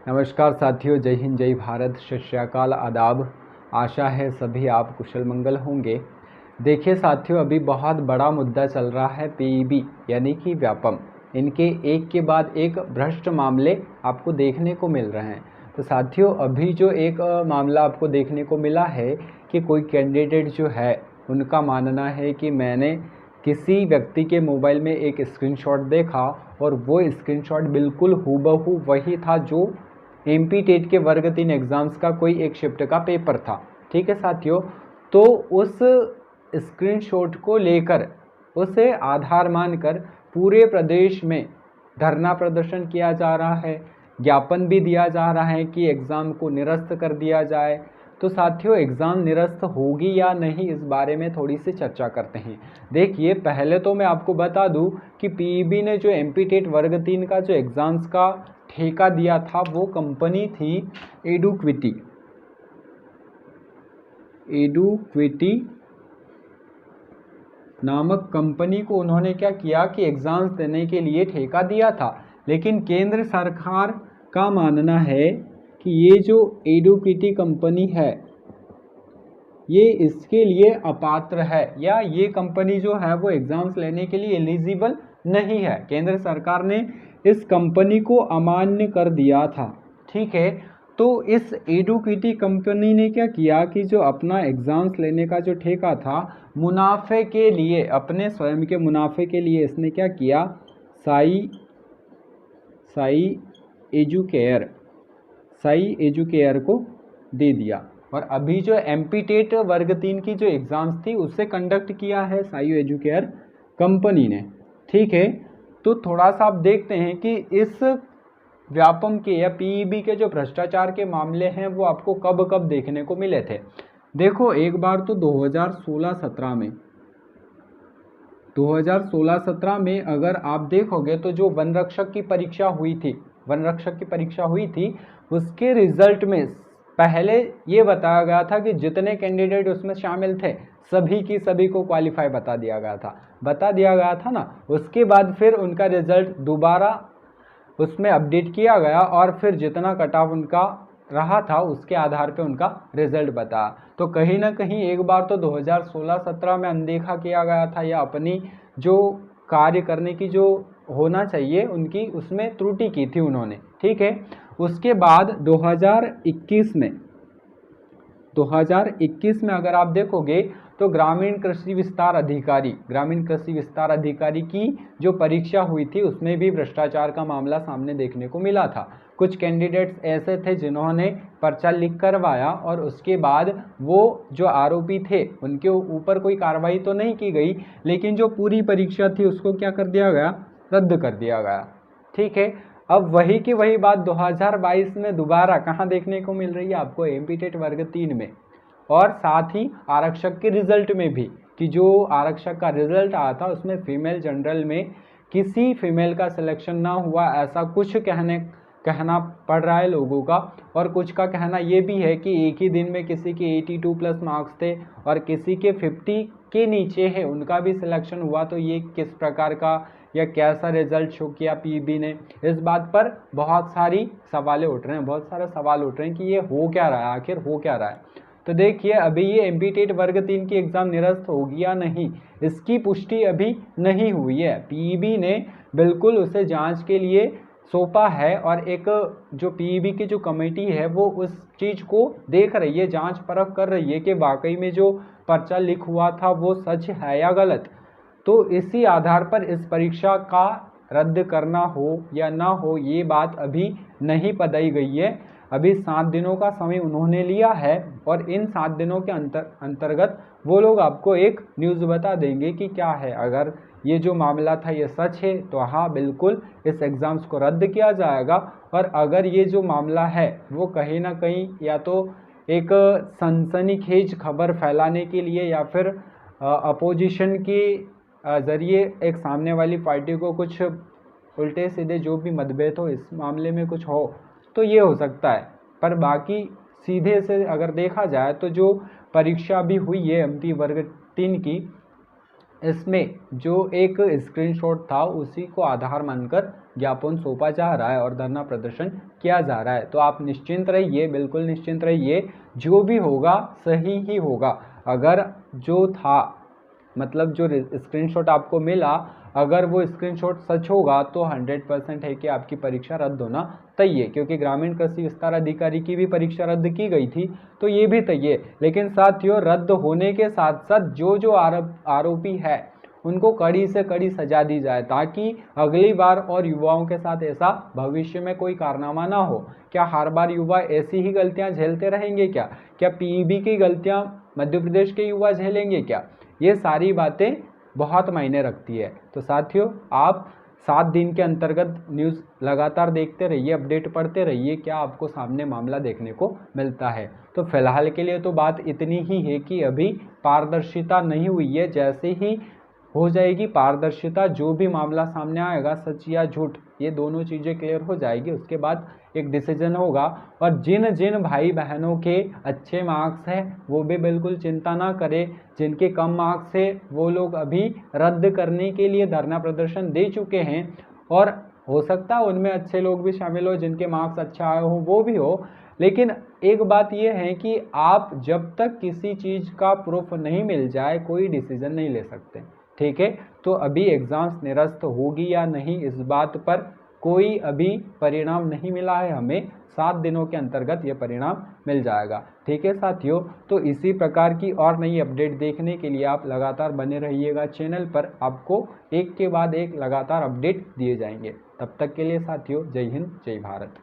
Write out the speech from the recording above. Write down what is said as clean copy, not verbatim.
नमस्कार साथियों, जय हिंद, जय भारत, सत श्री अकाल, आदाब। आशा है सभी आप कुशल मंगल होंगे। देखिए साथियों, अभी बहुत बड़ा मुद्दा चल रहा है पीईबी यानी कि व्यापम। इनके एक के बाद एक भ्रष्ट मामले आपको देखने को मिल रहे हैं। तो साथियों, अभी जो एक मामला आपको देखने को मिला है कि कोई कैंडिडेट जो है उनका मानना है कि मैंने किसी व्यक्ति के मोबाइल में एक स्क्रीनशॉट देखा और वो स्क्रीनशॉट बिल्कुल हूबहू वही था जो एमपी टेट के वर्ग 3 एग्ज़ाम्स का कोई एक शिफ्ट का पेपर था। ठीक है साथियों, तो उस स्क्रीनशॉट को लेकर उसे आधार मानकर पूरे प्रदेश में धरना प्रदर्शन किया जा रहा है, ज्ञापन भी दिया जा रहा है कि एग्ज़ाम को निरस्त कर दिया जाए। तो साथियों, एग्ज़ाम निरस्त होगी या नहीं, इस बारे में थोड़ी सी चर्चा करते हैं। देखिए, पहले तो मैं आपको बता दूं कि पीईबी ने जो एमपी टेट वर्ग 3 का जो एग्ज़ाम्स का ठेका दिया था वो कंपनी थी एडुक्विटी नामक कंपनी को उन्होंने क्या किया कि एग्ज़ाम्स देने के लिए ठेका दिया था। लेकिन केंद्र सरकार का मानना है कि ये जो एडुक्विटी कंपनी है ये इसके लिए अपात्र है, या ये कंपनी जो है वो एग्ज़ाम्स लेने के लिए एलिजिबल नहीं है। केंद्र सरकार ने इस कंपनी को अमान्य कर दिया था। ठीक है, तो इस एडुक्विटी कंपनी ने क्या किया कि जो अपना एग्ज़ाम्स लेने का जो ठेका था मुनाफे के लिए, अपने स्वयं के मुनाफे के लिए इसने क्या किया, साई एजुकेयर को दे दिया। और अभी जो एमपी टेट वर्ग 3 की जो एग्ज़ाम्स थी उससे कंडक्ट किया है साई एजुकेयर कंपनी ने। ठीक है, तो थोड़ा सा आप देखते हैं कि इस व्यापम के या पीईबी के जो भ्रष्टाचार के मामले हैं वो आपको कब कब देखने को मिले थे। देखो, एक बार तो 2016-17 में अगर आप देखोगे तो जो वन रक्षक की परीक्षा हुई थी उसके रिजल्ट में पहले ये बताया गया था कि जितने कैंडिडेट उसमें शामिल थे सभी को क्वालिफाई बता दिया गया था ना। उसके बाद फिर उनका रिजल्ट दोबारा उसमें अपडेट किया गया और फिर जितना कट ऑफ उनका रहा था उसके आधार पे उनका रिजल्ट बताया। तो कहीं ना कहीं एक बार तो 2016-17 में अनदेखा किया गया था, या अपनी जो कार्य करने की जो होना चाहिए उनकी उसमें त्रुटि की थी उन्होंने। ठीक है, उसके बाद 2021 में अगर आप देखोगे तो ग्रामीण कृषि विस्तार अधिकारी की जो परीक्षा हुई थी उसमें भी भ्रष्टाचार का मामला सामने देखने को मिला था। कुछ कैंडिडेट्स ऐसे थे जिन्होंने पर्चा लिख करवाया और उसके बाद वो जो आरोपी थे उनके ऊपर कोई कार्रवाई तो नहीं की गई, लेकिन जो पूरी परीक्षा थी उसको क्या कर दिया गया, रद्द कर दिया गया। ठीक है, अब वही की वही बात 2022 में दोबारा कहाँ देखने को मिल रही है आपको, एमपी टेट वर्ग 3 में, और साथ ही आरक्षक के रिजल्ट में भी, कि जो आरक्षक का रिजल्ट आया था उसमें फीमेल जनरल में किसी फीमेल का सिलेक्शन ना हुआ, ऐसा कुछ कहना पड़ रहा है लोगों का। और कुछ का कहना ये भी है कि एक ही दिन में किसी के 82 प्लस मार्क्स थे और किसी के 50 के नीचे है, उनका भी सिलेक्शन हुआ। तो ये किस प्रकार का या कैसा रिजल्ट शो किया पीईबी ने, इस बात पर बहुत सारे सवाल उठ रहे हैं कि ये हो क्या रहा है, आखिर हो क्या रहा है। तो देखिए, अभी ये एमपी टेट वर्ग 3 की एग्ज़ाम निरस्त होगी या नहीं, इसकी पुष्टि अभी नहीं हुई है। पीईबी ने बिल्कुल उसे जांच के लिए सौंपा है और एक जो पीईबी की जो कमेटी है वो उस चीज़ को देख रही है, जांच परख कर रही है कि वाकई में जो पर्चा लीक हुआ था वो सच है या गलत। तो इसी आधार पर इस परीक्षा का रद्द करना हो या ना हो ये बात अभी नहीं बताई गई है। अभी 7 दिनों का समय उन्होंने लिया है और इन 7 दिनों के अंतर्गत वो लोग आपको एक न्यूज़ बता देंगे कि क्या है। अगर ये जो मामला था ये सच है तो हाँ, बिल्कुल इस एग्ज़ाम्स को रद्द किया जाएगा। और अगर ये जो मामला है वो कहीं ना कहीं या तो एक सनसनीखेज खबर फैलाने के लिए या फिर अपोजिशन के ज़रिए एक सामने वाली पार्टी को कुछ उल्टे सीधे जो भी मतभेद हो इस मामले में कुछ हो तो ये हो सकता है। पर बाकी सीधे से अगर देखा जाए तो जो परीक्षा भी हुई है एमपी वर्ग 3 की, इसमें जो एक स्क्रीनशॉट था उसी को आधार मानकर ज्ञापन सौंपा जा रहा है और धरना प्रदर्शन किया जा रहा है। तो आप निश्चिंत रहिए, बिल्कुल निश्चिंत रहिए, जो भी होगा सही ही होगा। अगर जो था मतलब जो स्क्रीनशॉट आपको मिला, अगर वो स्क्रीनशॉट सच होगा तो 100% है कि आपकी परीक्षा रद्द होना तय है, क्योंकि ग्रामीण कृषि विस्तार अधिकारी की भी परीक्षा रद्द की गई थी, तो ये भी तय है। लेकिन साथियों, रद्द होने के साथ साथ जो आरोपी है उनको कड़ी से कड़ी सजा दी जाए, ताकि अगली बार और युवाओं के साथ ऐसा भविष्य में कोई कारनामा ना हो। क्या हर बार युवा ऐसी ही गलतियां झेलते रहेंगे? क्या पीईबी की गलतियां मध्य प्रदेश के युवा झेलेंगे क्या? ये सारी बातें बहुत मायने रखती है। तो साथियों, आप 7 दिन के अंतर्गत न्यूज़ लगातार देखते रहिए, अपडेट पढ़ते रहिए, क्या आपको सामने मामला देखने को मिलता है। तो फिलहाल के लिए तो बात इतनी ही है कि अभी पारदर्शिता नहीं हुई है। जैसे ही हो जाएगी पारदर्शिता, जो भी मामला सामने आएगा, सच या झूठ, ये दोनों चीज़ें क्लियर हो जाएगी, उसके बाद एक डिसीजन होगा। और जिन जिन भाई बहनों के अच्छे मार्क्स हैं वो भी बिल्कुल चिंता ना करें, जिनके कम मार्क्स है वो लोग अभी रद्द करने के लिए धरना प्रदर्शन दे चुके हैं, और हो सकता है उनमें अच्छे लोग भी शामिल हो, जिनके मार्क्स अच्छे आए हो वो भी हो। लेकिन एक बात ये है कि आप जब तक किसी चीज़ का प्रूफ नहीं मिल जाए कोई डिसीजन नहीं ले सकते, ठीक है। तो अभी एग्ज़ाम्स निरस्त होगी या नहीं, इस बात पर कोई अभी परिणाम नहीं मिला है हमें। 7 दिनों के अंतर्गत ये परिणाम मिल जाएगा, ठीक है साथियों। तो इसी प्रकार की और नई अपडेट देखने के लिए आप लगातार बने रहिएगा चैनल पर, आपको एक के बाद एक लगातार अपडेट दिए जाएंगे। तब तक के लिए साथियों, जय हिंद, जय भारत।